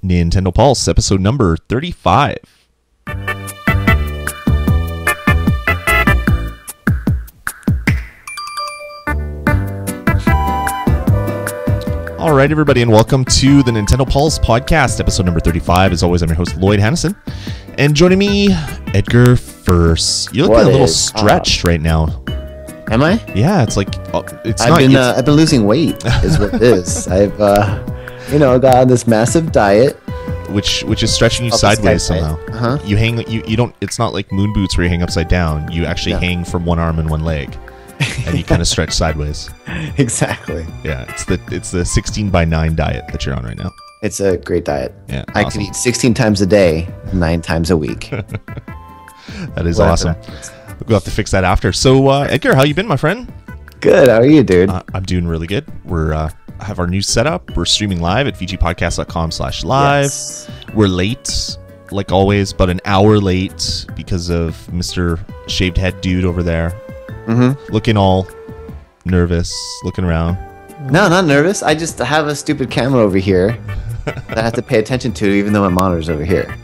Nintendo Pulse, episode number 35. All right, everybody, and welcome to the Nintendo Pulse podcast, episode number 35. As always, I'm your host, Lloyd Hannison, and joining me, Edgar Furse. You look a little stretched right now. Am I? Yeah, it's like I've been losing weight, is what it is. I've got on this massive diet, which is stretching you sideways somehow. You hang. You don't. It's not like moon boots where you hang upside down. You actually hang from one arm and one leg. And you kind of stretch sideways. Exactly. Yeah, it's the 16x9 diet that you're on right now. It's a great diet. Yeah, I could eat 16 times a day, 9 times a week. That is awesome. We'll have to fix that after. So, Edgar, how you been, my friend? Good. How are you, dude? I'm doing really good. We're have our new setup. We're streaming live at vgpodcast.com/live. Yes. We're late, like always, but an hour late because of Mr. Shaved Head Dude over there. Looking all nervous, looking around. No, not nervous. I just have a stupid camera over here that I have to pay attention to, even though my monitor's over here.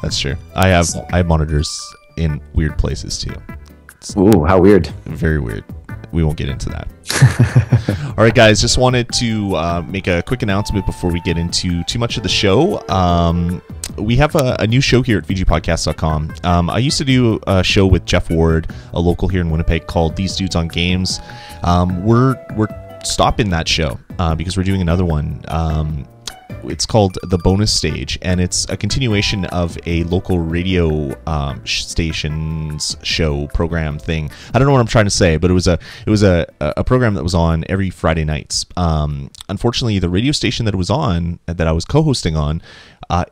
That's true. I have monitors in weird places too. Ooh, how weird. Very weird. We won't get into that. All right, guys, just wanted to make a quick announcement before we get into too much of the show. We have a new show here at vgpodcast.com. I used to do a show with Jeff Ward, a local here in Winnipeg, called These Dudes on Games. We're stopping that show because we're doing another one. It's called The Bonus Stage, and it's a continuation of a local radio station's show program thing. I don't know what I'm trying to say, but it was a program that was on every Friday nights. Unfortunately, the radio station that it was on, that I was co-hosting on,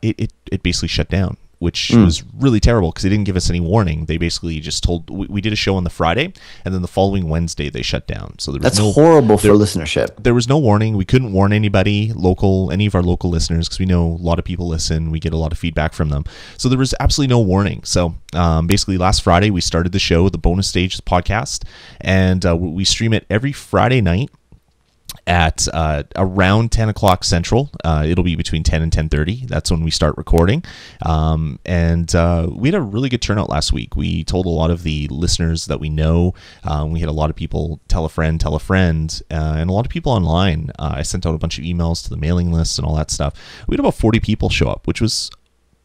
it basically shut down, which was really terrible because they didn't give us any warning. They basically just told we did a show on the Friday, and then the following Wednesday they shut down. So that's horrible for listenership. There was no warning. We couldn't warn anybody, any of our local listeners, because we know a lot of people listen. We get a lot of feedback from them. So there was absolutely no warning. So basically last Friday we started the show, the Bonus Stage podcast, and we stream it every Friday night at around 10 o'clock Central. It'll be between 10 and 10:30. That's when we start recording. And we had a really good turnout last week. We told a lot of the listeners that we know. We had a lot of people tell a friend, and a lot of people online. I sent out a bunch of emails to the mailing list and all that stuff. We had about 40 people show up, which was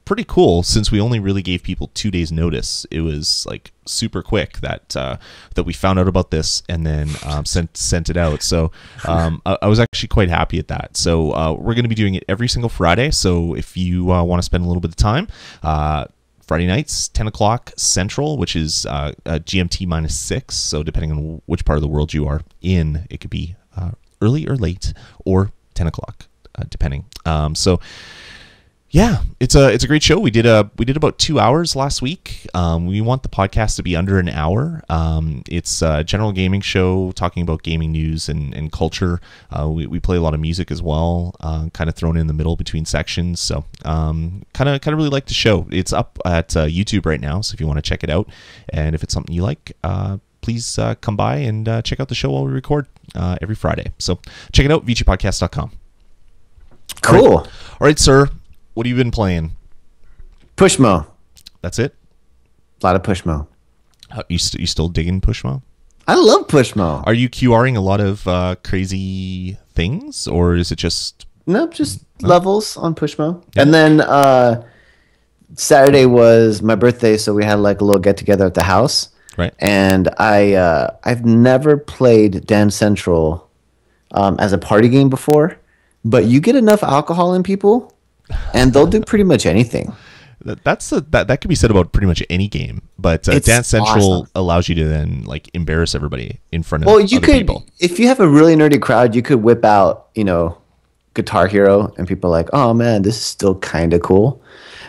pretty cool since we only really gave people 2 days notice. It was like super quick that we found out about this and then sent it out. So I was actually quite happy at that. So we're going to be doing it every single Friday. So if you want to spend a little bit of time, Friday nights, 10 o'clock Central, which is GMT -6. So depending on which part of the world you are in, it could be early or late or 10 o'clock, depending. Yeah, it's a great show. We did about 2 hours last week. We want the podcast to be under an hour. It's a general gaming show talking about gaming news and culture. We play a lot of music as well, kind of thrown in the middle between sections. So kind of really like the show. It's up at YouTube right now, so if you want to check it out, and if it's something you like, please come by and check out the show while we record every Friday. So check it out, vgpodcast.com. Cool. All right, sir. What have you been playing? Pushmo. That's it? A lot of Pushmo. You still digging Pushmo? I love Pushmo. Are you QRing a lot of crazy things, or is it just... Nope, just levels on Pushmo. Yeah. And then Saturday was my birthday, so we had like a little get-together at the house. Right. And I've never played Dance Central as a party game before, but you get enough alcohol in people... and they'll do pretty much anything. That could be said about pretty much any game, but Dance Central allows you to then like embarrass everybody in front of other people. If you have a really nerdy crowd, you could whip out, Guitar Hero, and people are like, oh man, this is still kind of cool.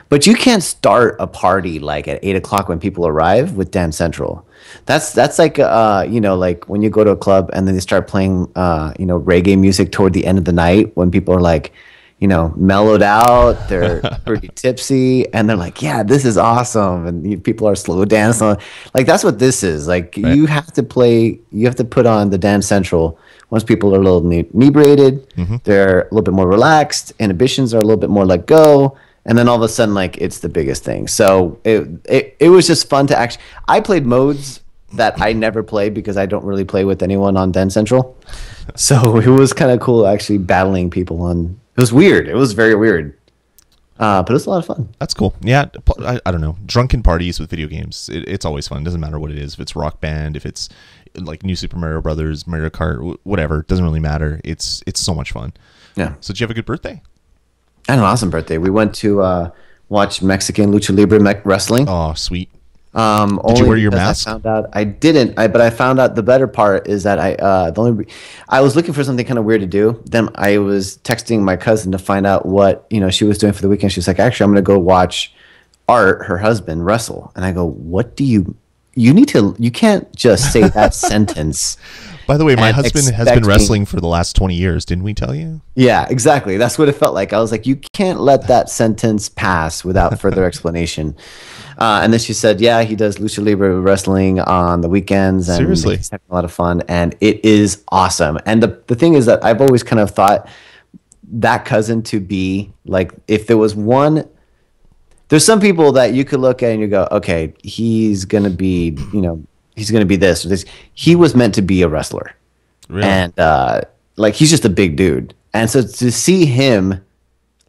But you can't start a party like at 8 o'clock when people arrive with Dance Central. That's like like when you go to a club and then they start playing reggae music toward the end of the night when people are like, mellowed out. They're pretty tipsy, and they're like, "Yeah, this is awesome." And people are slow dancing. Like that's what this is. Like Right. you have to play. You have to put on the Dance Central. Once people are a little inebriated, they're a little bit more relaxed. Inhibitions are a little bit more let go, and then all of a sudden, like it's the biggest thing. So it was just fun to actually. I played modes that I never played because I don't really play with anyone on Dance Central. So it was kind of cool actually battling people on. It was weird. It was very weird. But it was a lot of fun. That's cool. Yeah, I don't know. Drunken parties with video games. It's always fun. It doesn't matter what it is. If it's Rock Band, if it's like New Super Mario Brothers, Mario Kart, whatever. It doesn't really matter. It's so much fun. Yeah. So did you have a good birthday? I had an awesome birthday. We went to watch Mexican Lucha Libre wrestling. Oh, sweet. Did you wear your mask? I found out I didn't. But I found out the better part is that I was looking for something kind of weird to do. Then I was texting my cousin to find out what she was doing for the weekend. She was like, "Actually, I'm going to go watch Art, her husband, wrestle." And I go, "What do you? You need to. You can't just say that sentence." By the way, my husband has been expecting- wrestling for the last 20 years. Didn't we tell you? Yeah, exactly. That's what it felt like. I was like, you can't let that sentence pass without further explanation. And then she said, yeah, he does Lucha Libre wrestling on the weekends. And Seriously? he's having a lot of fun. And it is awesome. And the thing is that I've always kind of thought that cousin to be like, if there was one, there's some people that you could look at and you go, okay, he's going to be, he's going to be this or this. He was meant to be a wrestler. Really? And like he's just a big dude. And so to see him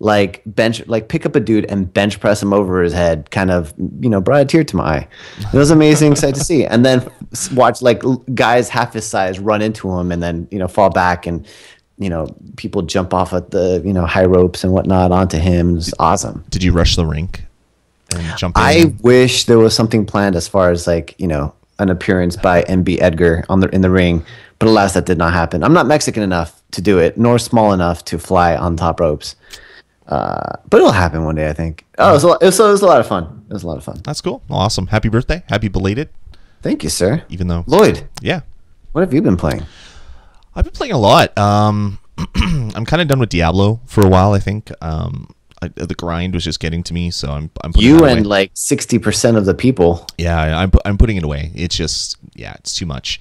pick up a dude and bench press him over his head kind of, brought a tear to my eye. It was an amazing sight to see. And then watch like guys half his size run into him and then, fall back and, people jump off at the, high ropes and whatnot onto him. It was awesome. Did you rush the rink and jump in? I wish there was something planned as far as like, an appearance by MB Edgar in the ring, but alas, that did not happen. I'm not Mexican enough to do it, nor small enough to fly on top ropes. But it'll happen one day, I think. Oh, it was a lot of fun. It was a lot of fun. That's cool. Awesome. Happy birthday. Happy belated. Thank you, sir. Even though Lloyd, yeah, what have you been playing? I've been playing a lot. I'm kind of done with Diablo for a while. I think the grind was just getting to me, so I'm putting You that and away. like 60% of the people. Yeah, I'm putting it away. It's just it's too much.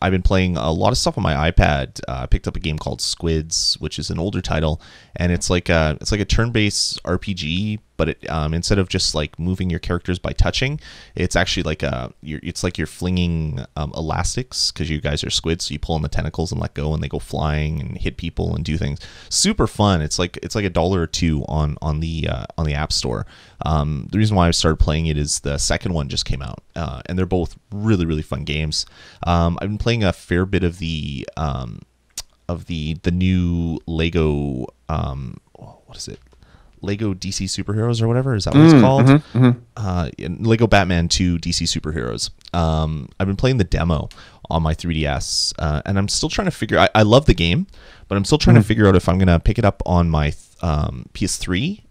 I've been playing a lot of stuff on my iPad. I picked up a game called Squids, which is an older title, and it's like a turn-based RPG. But it, instead of just like moving your characters by touching, it's actually like you're flinging elastics because you guys are squids. So you pull on the tentacles and let go, and they go flying and hit people and do things. Super fun. It's like $1 or $2 on the App Store. The reason why I started playing it is the second one just came out, and they're both really, really fun games. I've been playing a fair bit of the new Lego what is it? Lego DC Superheroes or whatever, is that what it's called? Lego Batman 2 DC Superheroes. I've been playing the demo on my 3DS, and I'm still trying to figure. I love the game, but I'm still trying to figure out if I'm gonna pick it up on my PS3.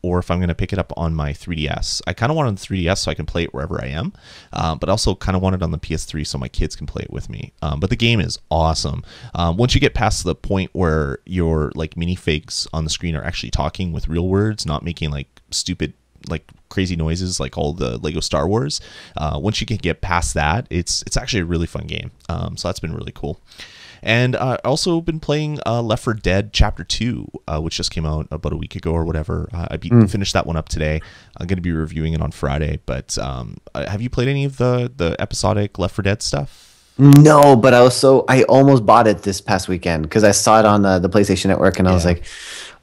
Or if I'm going to pick it up on my 3DS. I kind of want it on the 3DS so I can play it wherever I am, but also kind of want it on the PS3 so my kids can play it with me. But the game is awesome. Once you get past the point where your like minifigs on the screen are actually talking with real words, not making like stupid like crazy noises like all the Lego Star Wars. Once you can get past that, it's actually a really fun game. So that's been really cool. And I also been playing Left 4 Dead Chapter 2, which just came out about a week ago or whatever. I finished that one up today. I'm going to be reviewing it on Friday. But have you played any of the episodic Left 4 Dead stuff? No, but I almost bought it this past weekend because I saw it on the PlayStation Network and I was like,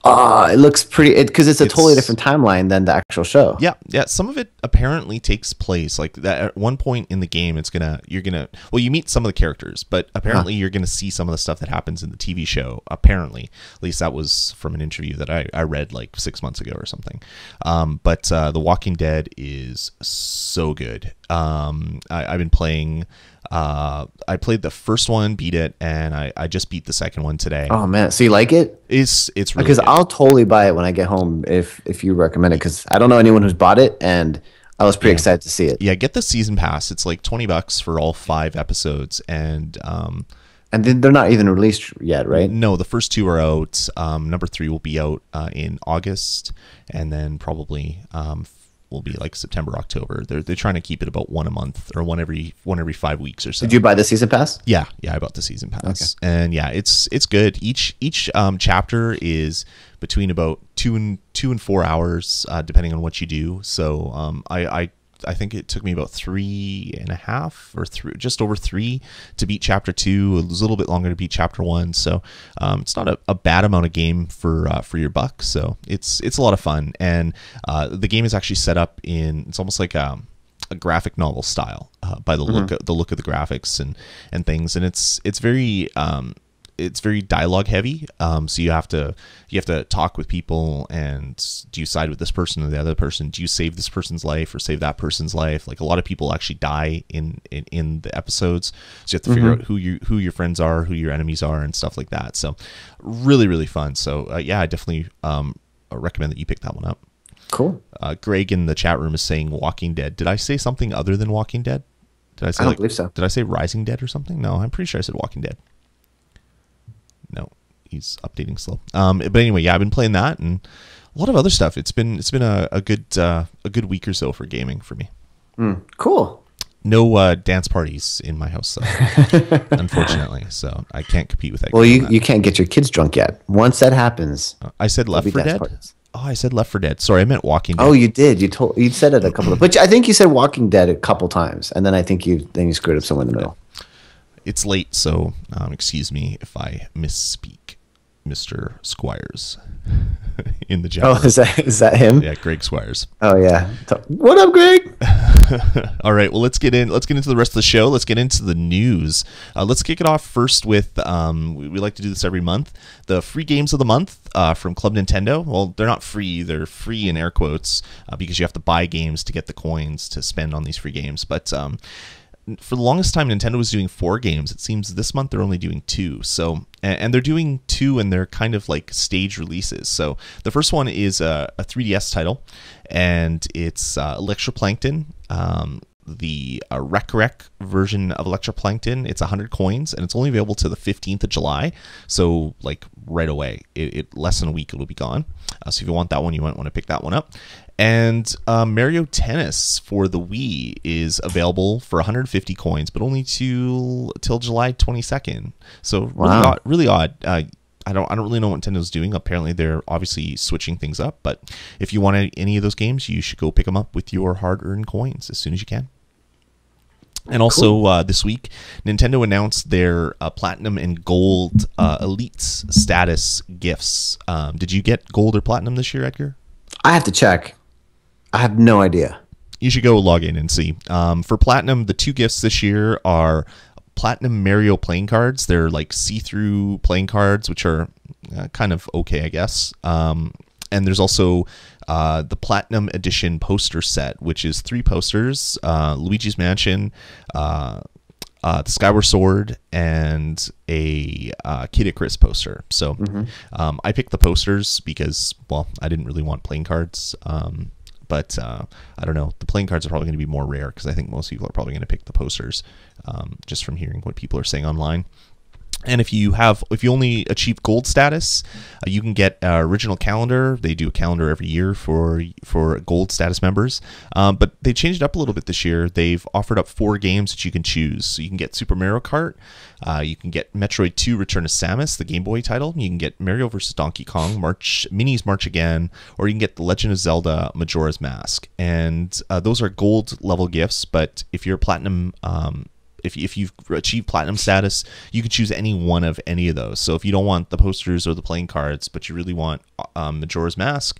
it looks pretty, because it's a totally different timeline than the actual show. Yeah. Some of it apparently takes place like that at one point in the game. You meet some of the characters, but apparently you're gonna see some of the stuff that happens in the TV show. Apparently, at least that was from an interview that I read like 6 months ago or something. But The Walking Dead is so good. I've been playing. I played the first one, beat it, and I just beat the second one today. Oh man, so you like it? It's really because good. I'll totally buy it when I get home if you recommend it, because I don't know anyone who's bought it, and I was pretty excited to see it. Yeah, get the season pass. It's like $20 for all 5 episodes, and And then they're not even released yet, right? No, the first two are out. Number 3 will be out in August, and then probably will be like September, October. They're trying to keep it about one a month or one every 5 weeks or so. Did you buy the season pass? Yeah, I bought the season pass, and yeah, it's good. Each chapter is between about 2 and 4 hours, depending on what you do. So I think it took me about 3.5 or just over 3 to beat chapter 2. It was a little bit longer to beat chapter 1. So it's not a bad amount of game for your buck. So it's a lot of fun, and the game is actually set up in, it's almost like a graphic novel style by the look of the graphics and things, and it's very dialogue heavy. So you have to talk with people, and do you side with this person or the other person? Do you save this person's life or save that person's life? Like, a lot of people actually die in the episodes, so you have to figure out who your friends are, who your enemies are, and stuff like that. So really, really fun. So yeah, I definitely recommend that you pick that one up. Cool. Greg in the chat room is saying Walking Dead. Did I say something other than Walking Dead? Did I say, I don't believe so. Did I say Rising Dead or something? No, I'm pretty sure I said Walking Dead. No, he's updating slow. But anyway, yeah, I've been playing that and a lot of other stuff. It's been a good week or so for gaming for me. Cool. No dance parties in my house, though, unfortunately. So I can't compete with that. Well, you can't get your kids drunk yet. Once that happens, I said Left 4 Dead. Oh, I said Left 4 Dead. Sorry, I meant Walking Dead. Oh, you did. You said it a couple of, but I think you said Walking Dead a couple times, and then I think you screwed up somewhere in the middle. It's late, so excuse me if I misspeak, Mr. Squires in the chat. Oh, is that him? Yeah, Greg Squires. Oh yeah. What up, Greg? All right, well, let's get into the rest of the show. Let's get into the news. Let's kick it off first with we like to do this every month. The free games of the month from Club Nintendo. Well, they're not free; they're free in air quotes because you have to buy games to get the coins to spend on these free games. But for the longest time, Nintendo was doing 4 games. It seems this month they're only doing 2. So, and they're doing 2, and they're kind of like stage releases. So the first one is a 3DS title, and it's Electroplankton. The Rec version of Electroplankton. It's 100 coins, and it's only available to the 15th of July. So, like, right away, it less than a week it'll be gone. So if you want that one, you might want to pick that one up. And Mario Tennis for the Wii is available for 150 coins, but only till July 22nd. So really odd. I don't really know what Nintendo's doing. Apparently, they're obviously switching things up. But if you want any of those games, you should go pick them up with your hard-earned coins as soon as you can. And also this week, Nintendo announced their Platinum and Gold Elites status gifts. Did you get Gold or Platinum this year, Edgar? I have to check. I have no idea. You should go log in and see. For Platinum, the 2 gifts this year are Platinum Mario playing cards. They're like see-through playing cards, which are kind of okay, I guess. And there's also the Platinum Edition poster set, which is 3 posters, Luigi's Mansion, the Skyward Sword, and a Kic Icarus poster. So I picked the posters because, well, I didn't really want playing cards. But I don't know. The playing cards are probably going to be more rare because I think most people are probably going to pick the posters just from hearing what people are saying online. And if you only achieve gold status, you can get an original calendar. They do a calendar every year for gold status members. But they changed it up a little bit this year. They've offered up 4 games that you can choose. So you can get Super Mario Kart. You can get Metroid 2 Return to Samus, the Game Boy title. You can get Mario vs. Donkey Kong, Minis March Again, or you can get The Legend of Zelda Majora's Mask. And those are gold level gifts. But if you're platinum, if you've achieved platinum status, you can choose any one of any of those. So if you don't want the posters or the playing cards, but you really want Majora's Mask,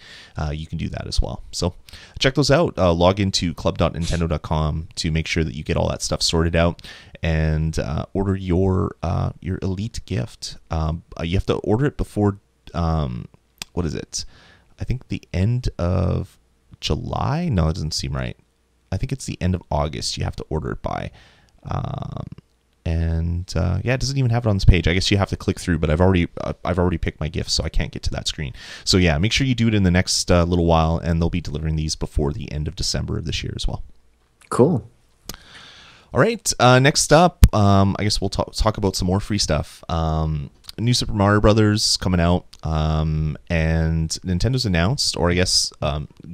you can do that as well. So check those out. Log into club.nintendo.com to make sure that you get all that stuff sorted out and order your elite gift. You have to order it before, what is it? I think the end of July? No, it doesn't seem right. I think it's the end of August you have to order it by. Yeah, it doesn't even have it on this page. I guess you have to click through, but I've already picked my gift, so I can't get to that screen. So yeah, make sure you do it in the next little while, and they'll be delivering these before the end of December of this year as well. Cool. All right. Next up, I guess we'll talk about some more free stuff. New Super Mario Brothers coming out, and Nintendo's announced, or I guess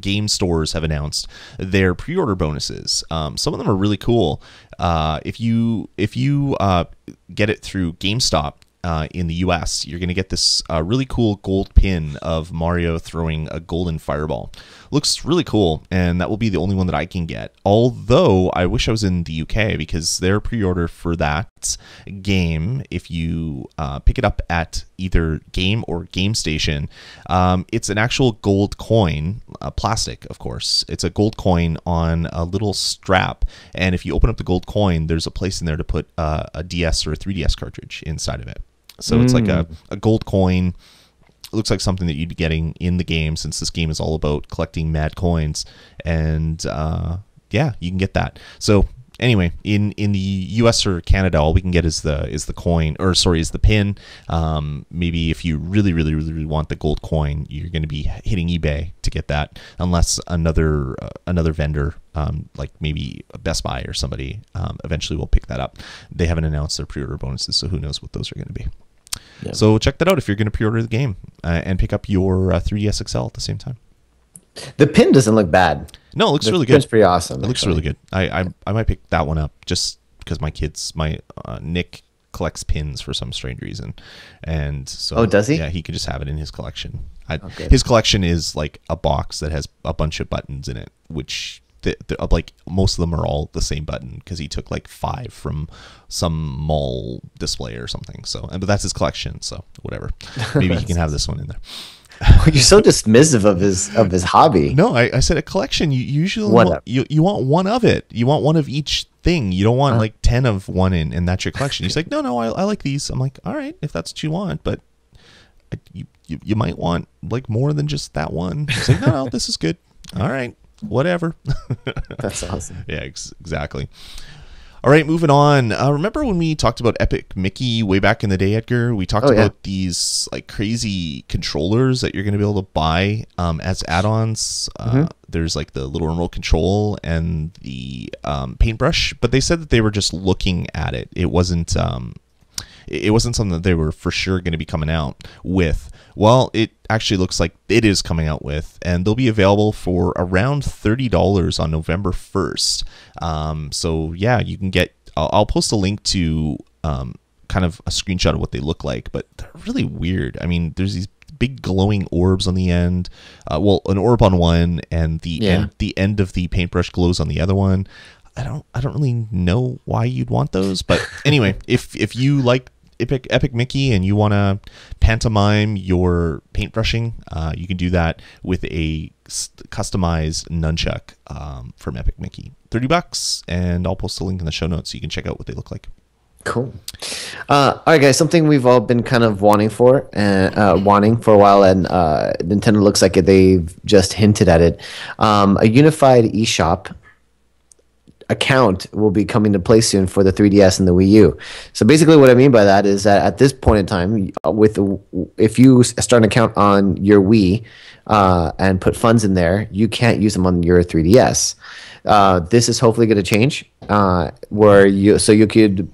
game stores have announced their pre-order bonuses. Some of them are really cool. If you get it through GameStop in the US, you're going to get this really cool gold pin of Mario throwing a golden fireball. Looks really cool, and that will be the only one that I can get. Although I wish I was in the UK, because their pre-order for that game, if you pick it up at either Game or Game Station, it's an actual gold coin, plastic, of course. It's a gold coin on a little strap, and if you open up the gold coin, there's a place in there to put a DS or a 3DS cartridge inside of it. So it's like a gold coin. It looks like something that you'd be getting in the game, since this game is all about collecting mad coins. And yeah, you can get that. So anyway, in the US or Canada, all we can get is the coin, or sorry, is the pin. Maybe if you really want the gold coin, you're going to be hitting eBay to get that, unless another vendor, like maybe Best Buy or somebody, eventually will pick that up. They haven't announced their pre-order bonuses, so who knows what those are going to be. Yeah. So check that out if you're going to pre-order the game and pick up your 3DS XL at the same time. The pin doesn't look bad. No, it looks really good. It's pretty awesome. It looks really good. I might pick that one up just because my Nick collects pins for some strange reason, and so does he? Yeah, he could just have it in his collection. His collection is like a box that has a bunch of buttons in it, which like most of them are all the same button, because he took like 5 from some mall display or something. So, but that's his collection. So whatever, maybe he can have this one in there. You're so dismissive of his hobby. No, I said a collection. You usually want one of it. You want one of each thing. You don't want like 10 of one and that's your collection. He's like, no, I like these. I'm like, all right, if that's what you want, but you might want like more than just that one. He's like, no, this is good. All right, whatever. That's awesome. Yeah, exactly. All right, moving on. Remember when we talked about Epic Mickey way back in the day, Edgar? We talked about these like crazy controllers that you're going to be able to buy as add-ons. There's like the little remote control and the paintbrush, but they said that they were just looking at it. It wasn't something that they were for sure going to be coming out with. Well, it actually looks like it is coming out with, and they'll be available for around $30 on November 1st. So yeah, you can get, I'll post a link to kind of a screenshot of what they look like, but they're really weird. I mean, there's these big glowing orbs on the end. Well, an orb on one, and the end of the paintbrush glows on the other one. I don't really know why you'd want those, but anyway, if you like Epic Mickey and you want to pantomime your paintbrushing, you can do that with a customized nunchuck from Epic Mickey. $30, and I'll post a link in the show notes so you can check out what they look like. Cool. All right, guys. Something we've all been kind of wanting for a while, and Nintendo looks like they've just hinted at it. A unified eShop account will be coming to play soon for the 3DS and the Wii U. So basically what I mean by that is that at this point in time, if you start an account on your Wii and put funds in there, you can't use them on your 3DS. This is hopefully going to change, where you could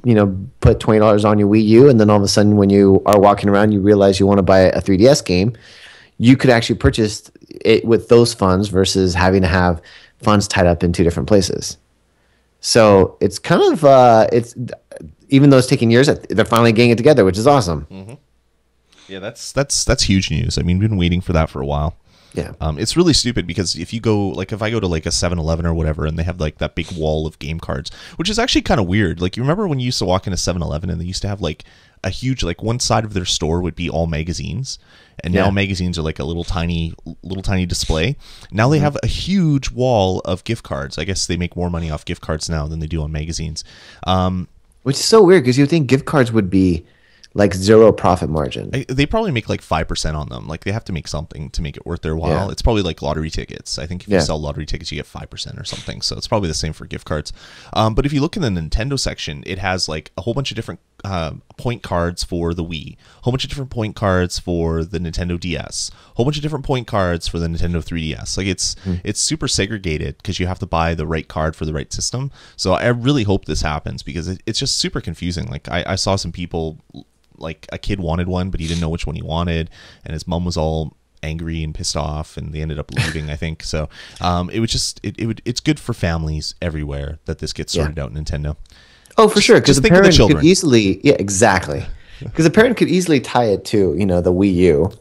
put $20 on your Wii U, and then all of a sudden when you are walking around, you realize you want to buy a 3DS game. You could actually purchase it with those funds versus having to have funds tied up in 2 different places. So it's kind of it's, even though it's taking years, they're finally getting it together, which is awesome. Mm-hmm. Yeah, that's huge news. I mean, we've been waiting for that for a while. Yeah. It's really stupid because if I go to like a 7-Eleven or whatever, and they have like that big wall of game cards, which is actually kind of weird. Like, you remember when you used to walk in a 7-Eleven and they used to have like a huge, like, one side of their store would be all magazines, and now magazines are like a little tiny display. Now they have a huge wall of gift cards. I guess they make more money off gift cards now than they do on magazines. Which is so weird, because you'd think gift cards would be like zero profit margin. They probably make like 5% on them. Like they have to make something to make it worth their while. Yeah. It's probably like lottery tickets. I think if you sell lottery tickets, you get 5% or something. So it's probably the same for gift cards. But if you look in the Nintendo section, it has like a whole bunch of different point cards for the Wii, a whole bunch of different point cards for the Nintendo DS, a whole bunch of different point cards for the Nintendo 3DS. Like it's super segregated because you have to buy the right card for the right system. So I really hope this happens because it's just super confusing. Like I saw some people, like a kid wanted one, but he didn't know which one he wanted, and his mom was all angry and pissed off, and they ended up leaving. I think so. It's good for families everywhere that this gets sorted out in Nintendo. Oh, for sure, because the think of the parent children. could easily, exactly, because the parent could easily tie it to the Wii U,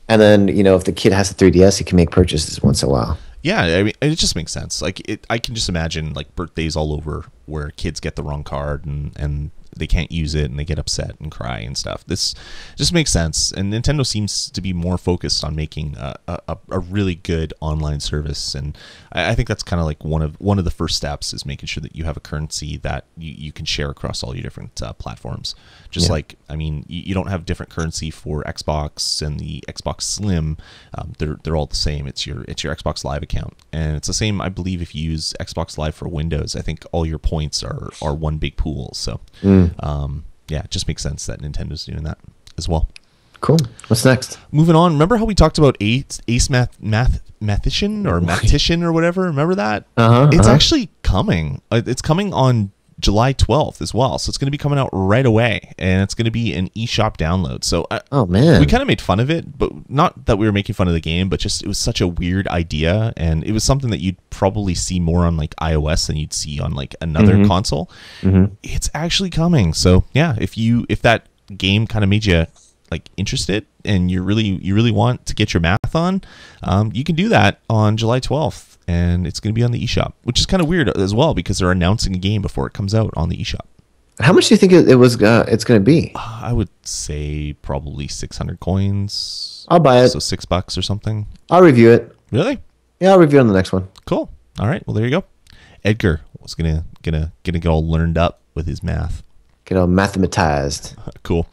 and then if the kid has a 3DS, he can make purchases once in a while. Yeah, I mean, it just makes sense. Like I can just imagine like birthdays all over where kids get the wrong card and they can't use it and they get upset and cry and stuff. This just makes sense. And Nintendo seems to be more focused on making a really good online service. And I think that's kind of like one of the first steps is making sure that you have a currency that you can share across all your different platforms. Just like, I mean, you don't have different currency for Xbox and the Xbox Slim. They're all the same. It's your Xbox Live account. And it's the same, I believe, if you use Xbox Live for Windows. I think all your points are one big pool. So yeah, it just makes sense that Nintendo's doing that as well. Cool. What's next? Moving on. Remember how we talked about Ace Mathtician or Mathtician or whatever? Remember that? It's actually coming. It's coming on July 12th as well. So it's going to be coming out right away, and it's going to be an eShop download. So oh man, we kind of made fun of it, but not that we were making fun of the game, but just it was such a weird idea, and it was something that you'd probably see more on like iOS than you'd see on like another console. It's actually coming. So yeah, if that game kind of made you like interested and you really want to get your math on, you can do that on July 12th. And it's going to be on the eShop, which is kind of weird as well because they're announcing a game before it comes out on the eShop. How much do you think it's going to be? I would say probably 600 coins. I'll buy it. So $6 or something. I'll review it. Really? Yeah, I'll review on the next one. Cool. All right. Well, there you go. Edgar was gonna get all learned up with his math. Get all mathematized. Cool.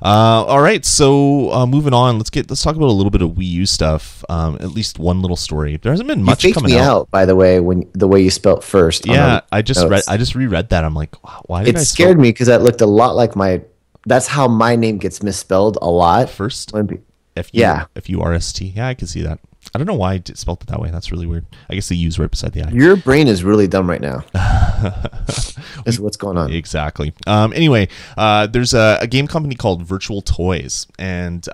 All right, so moving on, let's talk about a little bit of Wii U stuff. At least one little story. There hasn't been much coming out. You faked me out, by the way, when the way you spelt first. Yeah, I just reread that. I'm like, wow, why did it scared me because that looked a lot like my. That's how my name gets misspelled a lot. First, yeah, F-U-R-S-T. Yeah, I can see that. I don't know why I spelled it that way. That's really weird. I guess the U's right beside the I. Your brain is really dumb right now. Is what's going on. Exactly. Anyway, there's a game company called Virtual Toys, and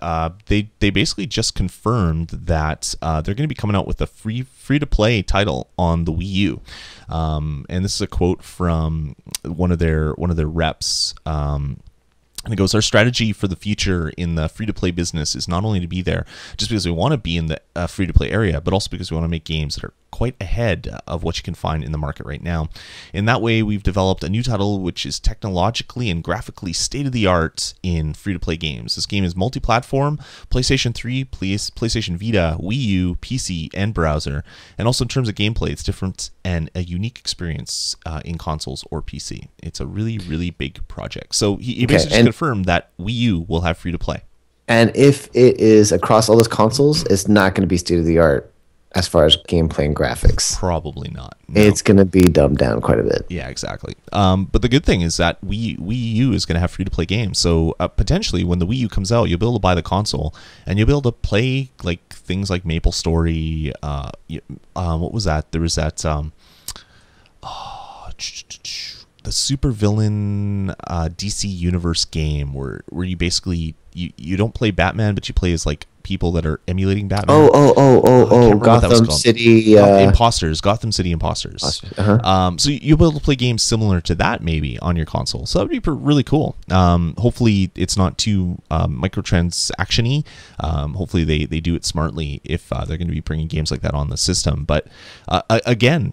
they basically just confirmed that they're going to be coming out with a free to play title on the Wii U. And this is a quote from one of their reps. And it goes, our strategy for the future in the free-to-play business is not only to be there just because we want to be in the free-to-play area, but also because we want to make games that are quite ahead of what you can find in the market right now. In that way, we've developed a new title which is technologically and graphically state-of-the-art in free-to-play games. This game is multi-platform, PlayStation 3, PlayStation Vita, Wii U, PC, and browser. And also in terms of gameplay, it's different and a unique experience in consoles or PC. It's a really, really big project. So he basically just confirmed that Wii U will have free-to-play. And if it is across all those consoles, it's not going to be state-of-the-art as far as gameplay and graphics. Probably not. No. It's going to be dumbed down quite a bit. Yeah, exactly. But the good thing is that Wii U is going to have free-to-play games. So potentially when the Wii U comes out, you'll be able to buy the console and you'll be able to play like things like Maple Story. What was that? There was that the supervillain DC Universe game where you basically you don't play Batman, but you play as like people that are emulating Batman. Gotham City Imposters. Gotham City Imposters. So you'll be able to play games similar to that maybe on your console. So that would be really cool. Hopefully it's not too microtransaction-y. Hopefully they do it smartly if they're going to be bringing games like that on the system. But again,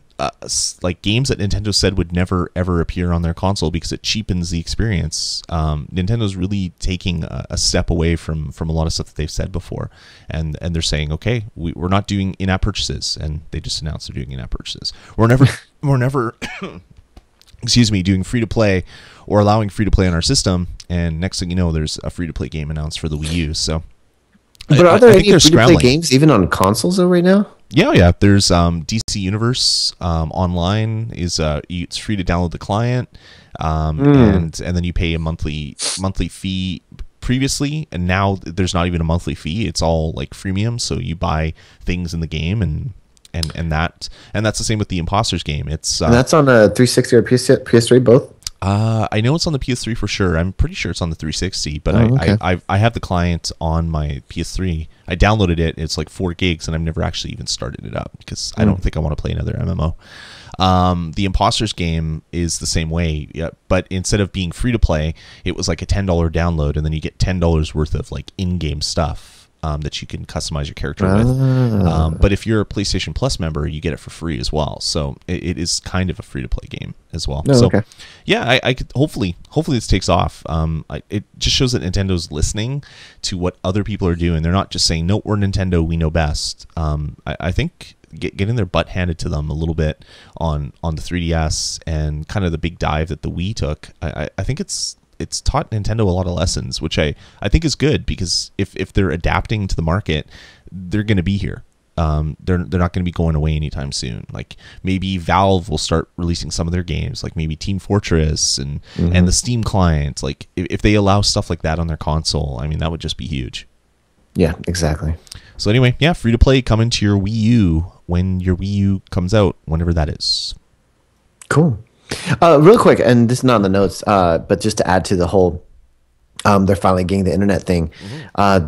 like games that Nintendo said would never ever appear on their console because it cheapens the experience. Nintendo's really taking a step away from a lot of stuff that they've said before, and they're saying, okay, we're not doing in-app purchases, and they just announced they're doing in-app purchases. We're never excuse me, doing free to play or allowing free to play on our system and next thing you know, there's a free-to-play game announced for the Wii U. So, But are there any free-to-play scrambling games even on consoles though right now? Yeah. There's DC Universe online is it's free to download the client, and then you pay a monthly fee previously, and now there's not even a monthly fee. It's all like freemium, so you buy things in the game, and that's the same with the Imposters game. It's and that's on a 360 or PS3 both. I know it's on the PS3 for sure. I'm pretty sure it's on the 360, but okay. I have the client on my PS3. I downloaded it. It's like 4 gigs, and I've never actually even started it up because I don't think I want to play another MMO. The Imposters game is the same way, but instead of being free to play, it was like a $10 download, and then you get $10 worth of like in-game stuff that you can customize your character with. But if you're a PlayStation Plus member, you get it for free as well. So it is kind of a free-to-play game as well. Oh, so okay. yeah, I could hopefully this takes off. It just shows that Nintendo's listening to what other people are doing. They're not just saying, "No, we're Nintendo, we know best." I think getting their butt handed to them a little bit on the 3DS and kind of the big dive that the Wii took. I think it's taught Nintendo a lot of lessons, which I think is good, because if they're adapting to the market, they're going to be here. They're not going to be going away anytime soon. Like maybe Valve will start releasing some of their games, like maybe Team Fortress and the Steam client. Like if they allow stuff like that on their console, I mean, that would just be huge. Yeah, exactly. So anyway, yeah, free to play coming to your Wii U when your Wii U comes out, whenever that is. Cool. Real quick, and this is not in the notes, but just to add to the whole, they're finally getting the internet thing.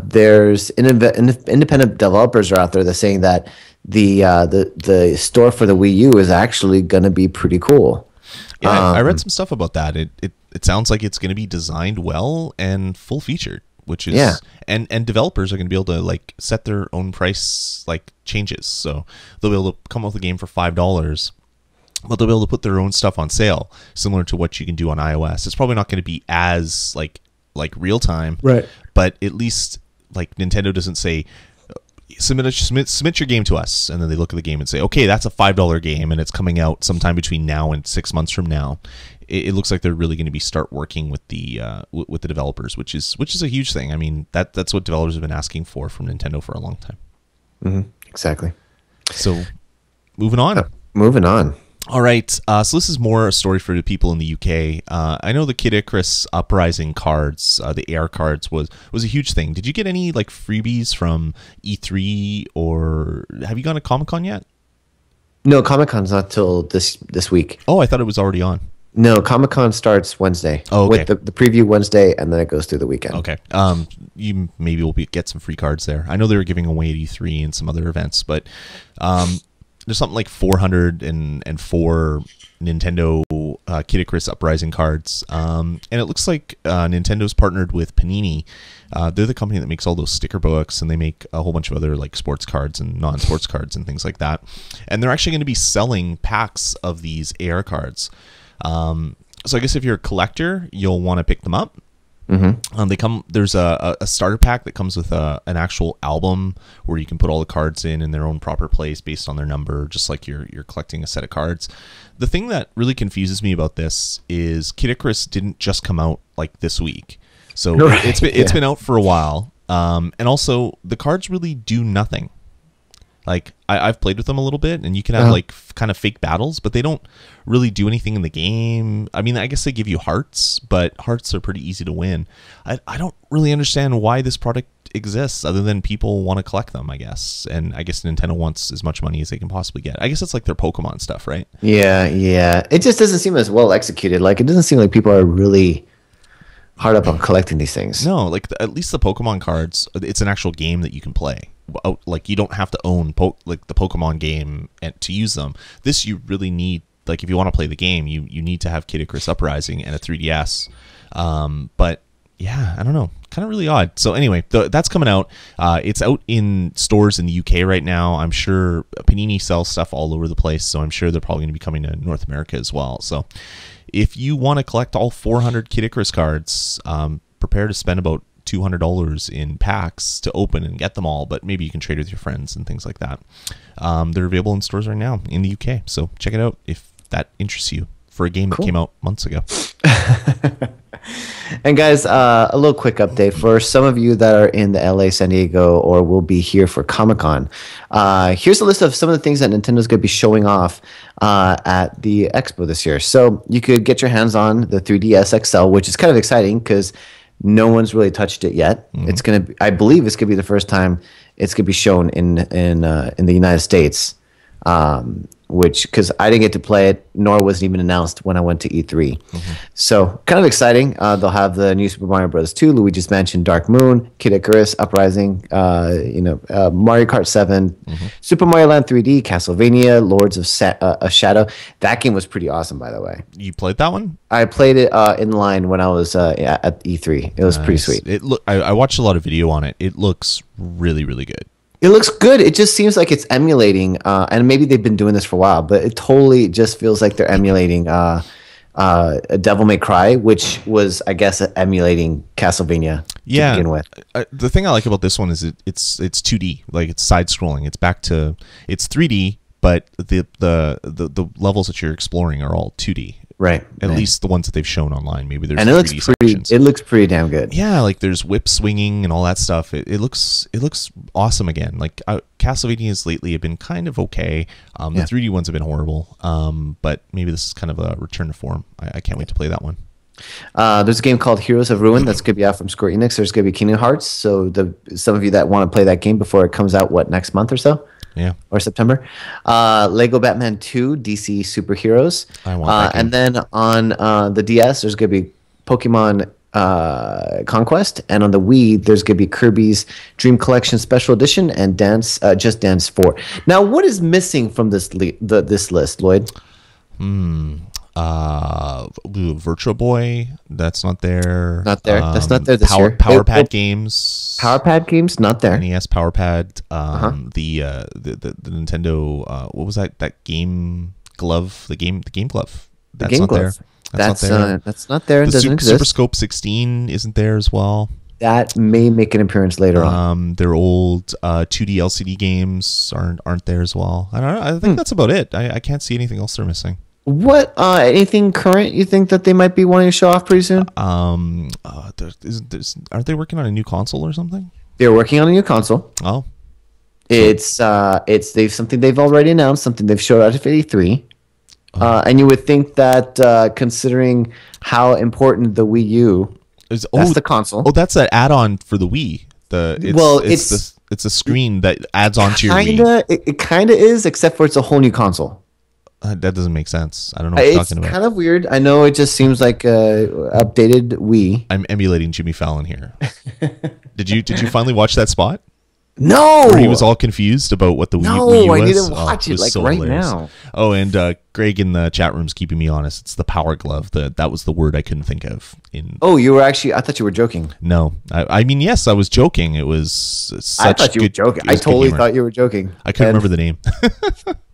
There's independent developers are out there that's saying that the store for the Wii U is actually going to be pretty cool. Yeah, I read some stuff about that. It sounds like it's going to be designed well and full featured, which is and developers are going to be able to like set their own price like changes. So they'll be able to come up with a game for $5. But they'll be able to put their own stuff on sale, similar to what you can do on iOS. It's probably not going to be as like real time, right? But at least like Nintendo doesn't say submit your game to us, and then they look at the game and say, okay, that's a $5 game, and it's coming out sometime between now and 6 months from now. It looks like they're really going to be start working with the developers, which is a huge thing. I mean, that's what developers have been asking for from Nintendo for a long time. Exactly. So moving on. All right, so this is more a story for the people in the UK. I know the Kic Icarus Uprising cards, the AR cards, was a huge thing. Did you get any like freebies from E3, or have you gone to Comic-Con yet? No, Comic-Con's not till this week. Oh, I thought it was already on. No, Comic-Con starts Wednesday. Oh, okay. With the preview Wednesday, and then it goes through the weekend. Okay. You maybe will get some free cards there. I know they were giving away at E3 and some other events, but there's something like 404 Nintendo Kic Icarus Uprising cards. And it looks like Nintendo's partnered with Panini. They're the company that makes all those sticker books, and they make a whole bunch of other like sports cards and non-sports cards and things like that. And they're actually going to be selling packs of these AR cards. So I guess if you're a collector, you'll want to pick them up. There's a starter pack that comes with an actual album where you can put all the cards in their own proper place based on their number, just like you're collecting a set of cards. The thing that really confuses me about this is Kic Icarus didn't just come out like this week. So it's been out for a while. And also the cards really do nothing. Like I've played with them a little bit, and you can have like kind of fake battles, but they don't really do anything in the game. I mean, I guess they give you hearts, but hearts are pretty easy to win. I don't really understand why this product exists, other than people want to collect them, I guess. And I guess Nintendo wants as much money as they can possibly get. I guess it's like their Pokemon stuff, right? Yeah. It just doesn't seem as well executed. Like, it doesn't seem like people are really hard up on collecting these things. No, like at least the Pokemon cards, it's an actual game that you can play. Like, you don't have to own like the Pokemon game to use them. This you really need. Like, if you want to play the game, you need to have Kic Icarus Uprising and a 3DS. But yeah, I don't know, kind of really odd. So anyway, that's coming out. It's out in stores in the UK right now. I'm sure Panini sells stuff all over the place, so I'm sure they're probably going to be coming to North America as well. So if you want to collect all 400 Kic Icarus cards, prepare to spend about $200 in packs to open and get them all, but maybe you can trade with your friends and things like that. They're available in stores right now in the UK, so check it out if that interests you for a game that came out months ago. And guys, a little quick update for some of you that are in the LA, San Diego, or will be here for Comic-Con. Here's a list of some of the things that Nintendo's going to be showing off at the expo this year. So you could get your hands on the 3DS XL, which is kind of exciting because no one's really touched it yet. It's going to, I believe, it's going to be the first time it's going to be shown in the United States. Which, because I didn't get to play it, nor was it even announced when I went to E3. So, kind of exciting. They'll have the new Super Mario Bros. 2, Luigi's Mansion, Dark Moon, Kic Icarus, Uprising, Mario Kart 7, Super Mario Land 3D, Castlevania, Lords of Shadow. That game was pretty awesome, by the way. You played that one? I played it in line when I was at E3. It was pretty sweet. I watched a lot of video on it. It looks really, really good. It looks good. It just seems like it's emulating, and maybe they've been doing this for a while, but it totally just feels like they're emulating Devil May Cry, which was, I guess, emulating Castlevania to begin with. The thing I like about this one is it's 2D, like it's side scrolling. It's 3D, but the levels that you're exploring are all 2D. Right. At least the ones that they've shown online. Maybe there's and it looks sections. It looks pretty damn good. Yeah, like there's whip swinging and all that stuff. It looks awesome again. Like Castlevanias lately have been kind of okay. The 3D ones have been horrible. But maybe this is kind of a return to form. I can't wait to play that one. There's a game called Heroes of Ruin that's going to be out from Square Enix. There's going to be Kingdom Hearts. So some of you that want to play that game before it comes out, next month or so? Yeah. Or September. Lego Batman 2, DC Superheroes. I want that game. And then on the DS, there's going to be Pokemon Conquest. And on the Wii, there's going to be Kirby's Dream Collection Special Edition and Just Dance 4. Now, what is missing from this list, Lloyd? Virtual Boy, that's not there. Not there. That's not there this year. Power Pad games. Power Pad games, not there. NES Power Pad. The Nintendo. What was that? That game glove. The game glove. That's not there. That's not there. It doesn't exist. Super Scope 16 isn't there as well. That may make an appearance later on. Their old 2D LCD games aren't there as well. I don't know. I think that's about it. I can't see anything else they're missing. What anything current you think that they might be wanting to show off pretty soon? Aren't they working on a new console or something? They're working on a new console. Oh, it's something they've already announced, something they've showed out at E3. And you would think that considering how important the Wii U, that's the console. Oh, that's an add-on for the Wii. It's a screen that adds on to your Wii. It kind of is, except for it's a whole new console. That doesn't make sense. I don't know what you're talking about. It's kind of weird. I know it just seems like updated Wii. I'm emulating Jimmy Fallon here. Did you finally watch that spot? No. Where he was all confused about what the Wii U was? No, I need to watch it so right hilarious. now. Oh, and Greg in the chat room's keeping me honest. It's the Power Glove. That was the word I couldn't think of. Oh, you were actually... I thought you were joking. No. I mean, yes, I was joking. It was such I thought you were joking. I totally thought you were joking. I couldn't remember the name.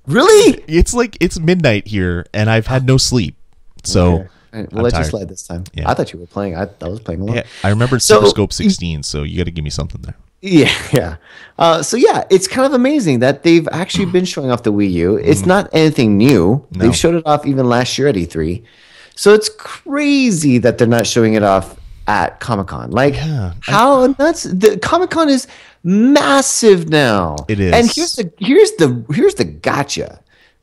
Really? It's midnight here, and I've had no sleep. So... Okay. We'll let you slide this time. Yeah. I thought you were playing. I was playing along. Yeah, I remembered Super Scope 16, so you got to give me something there. Yeah. It's kind of amazing that they've actually been showing off the Wii U. It's not anything new. No. They've showed it off even last year at E3. So it's crazy that they're not showing it off at Comic-Con. Like, how nuts? The Comic-Con is massive now. It is. And here's the gotcha.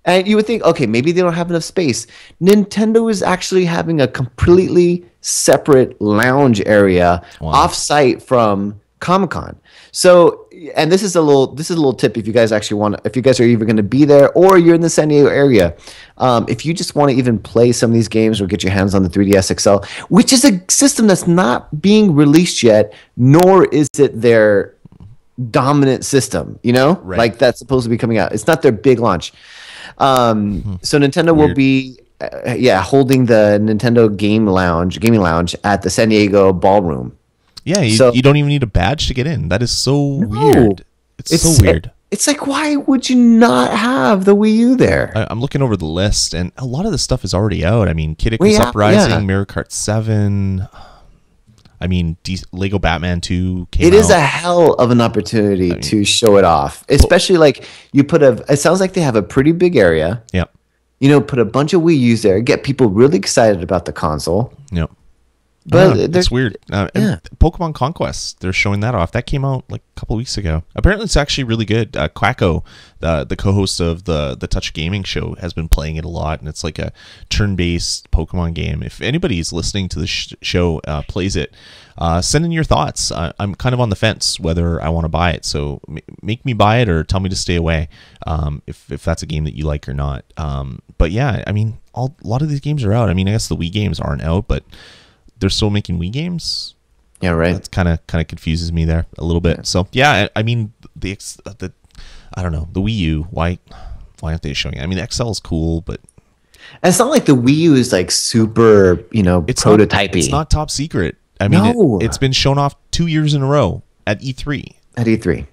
And you would think, okay, maybe they don't have enough space. Nintendo is actually having a completely separate lounge area off-site from Comic-Con. So, and this is a little tip if you guys are even going to be there or you're in the San Diego area. If you just want to even play some of these games or get your hands on the 3DS XL, which is a system that's not being released yet, nor is it their dominant system, right. Like that's supposed to be coming out. It's not their big launch. So Nintendo will be holding the Nintendo gaming lounge at the San Diego Ballroom. Yeah, you don't even need a badge to get in. That is so weird. It's so weird. It's like, why would you not have the Wii U there? I'm looking over the list, and a lot of the stuff is already out. I mean, Kic Icarus Uprising, Mario Kart 7. I mean, Lego Batman 2 came out. It is a hell of an opportunity to show it off, especially like you it sounds like they have a pretty big area. Yep. Put a bunch of Wii U's there, get people really excited about the console. Yep. But it's weird. And Pokemon Conquest, they're showing that off. That came out like a couple weeks ago. Apparently, it's actually really good. Quacko, the co-host of the Touch Gaming show, has been playing it a lot, and it's like a turn-based Pokemon game. If anybody's listening to the show plays it, send in your thoughts. I'm kind of on the fence whether I want to buy it, so make me buy it or tell me to stay away if that's a game that you like or not. But yeah, I mean, a lot of these games are out. I mean, I guess the Wii games aren't out, but they're still making Wii games. Yeah, right. That's kind of confuses me there a little bit. Yeah. So yeah, I mean the I don't know, the Wii U. Why aren't they showing it? I mean, the XL is cool, but it's not like the Wii U is like super, it's prototypey. It's not top secret. I mean, it's been shown off 2 years in a row at E3. At E3.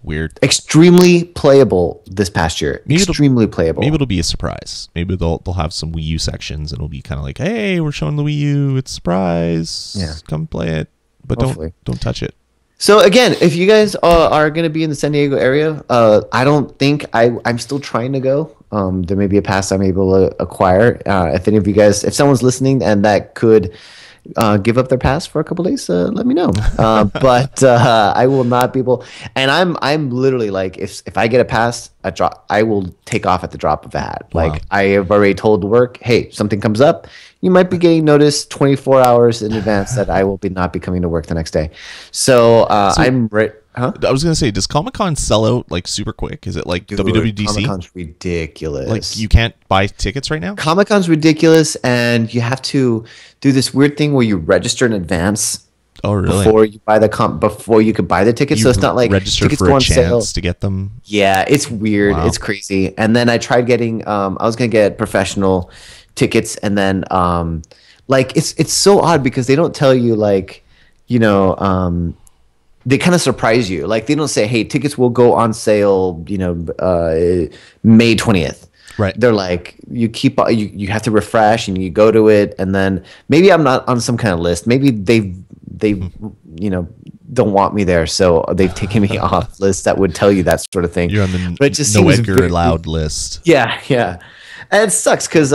Weird. Extremely playable this past year. Extremely playable. Maybe it'll be a surprise. Maybe they'll have some Wii U sections and it'll be kind of like, hey, we're showing the Wii U. It's a surprise. Yeah. Come play it, but don't touch it. So again, if you guys are going to be in the San Diego area, I don't think I'm still trying to go. There may be a pass I'm able to acquire. If any of you guys, if someone's listening and that could give up their pass for a couple days, let me know. But I will not be able. And I'm literally like, if I get a pass, I will take off at the drop of a hat. Wow. Like I have already told work, hey, something comes up, you might be getting notice 24 hours in advance that I will not be coming to work the next day. So I'm right. Huh? I was gonna say, does Comic-Con sell out like super quick? Is it like WWDC? Comic-Con's ridiculous. Like you can't buy tickets right now? Comic-Con's ridiculous, and you have to do this weird thing where you register in advance. Oh, really? Before you buy before you could buy the tickets, so it's not like register tickets for go on a chance sale to get them. Yeah, it's weird. Wow. It's crazy. And then I tried getting. I was gonna get professional tickets, and then like it's so odd because they don't tell you like they kind of surprise you. Like they don't say, hey, tickets will go on sale, May 20th. Right. They're like, you have to refresh and you go to it. And then maybe I'm not on some kind of list. Maybe they don't want me there. So they've taken me off lists that would tell you that sort of thing. You're on the no Edgar allowed list. Yeah. Yeah. And it sucks because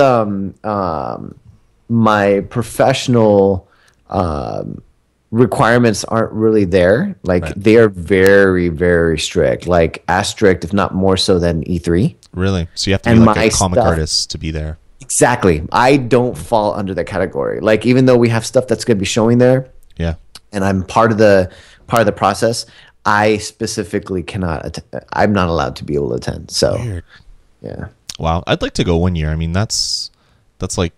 my professional requirements aren't really there. Like they are very, very strict. Like as strict, if not more so than E3. Really? So you have to be like a comic artist to be there. Exactly. I don't fall under that category. Like even though we have stuff that's going to be showing there. Yeah. And I'm part of the process, I specifically cannot. I'm not allowed to be able to attend. So. Weird. Yeah. Wow. I'd like to go one year. I mean, that's like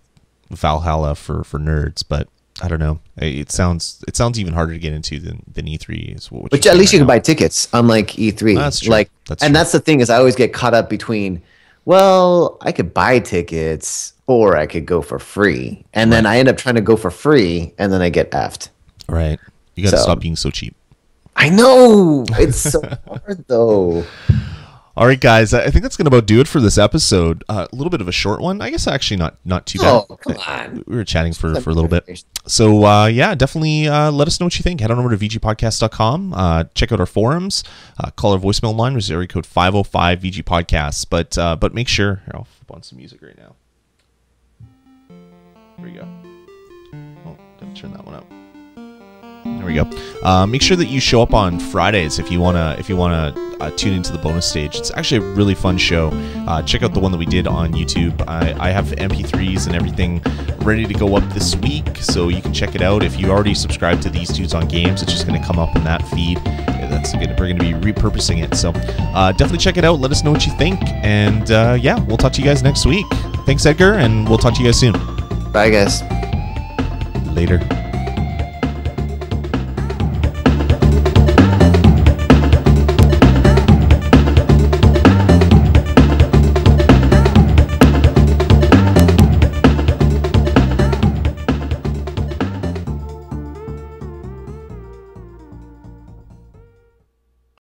Valhalla for nerds, but I don't know. It sounds even harder to get into than E3 is. But at least you can buy tickets, unlike E3. That's true. That's the thing is, I always get caught up between, well, I could buy tickets or I could go for free, and then I end up trying to go for free, and then I get effed. Right. You got to stop being so cheap. I know. It's so hard though. All right, guys. I think that's going to about do it for this episode. A little bit of a short one. I guess actually not too bad. Oh, come on. We were chatting for a little bit. So, yeah, definitely let us know what you think. Head on over to vgpodcast.com. Check out our forums. Call our voicemail line, which is area code 505 VG Podcasts. But make sure. Here, I'll flip on some music right now. Here we go. Oh, gotta turn that one up. There we go. Make sure that you show up on Fridays if you wanna tune into the bonus stage. It's actually a really fun show. Check out the one that we did on YouTube. I have MP3s and everything ready to go up this week, so you can check it out. If you already subscribe to These Dudes on Games, it's just going to come up in that feed. We're going to be repurposing it. So definitely check it out. Let us know what you think, and yeah, we'll talk to you guys next week. Thanks, Edgar, and we'll talk to you guys soon. Bye, guys. Later.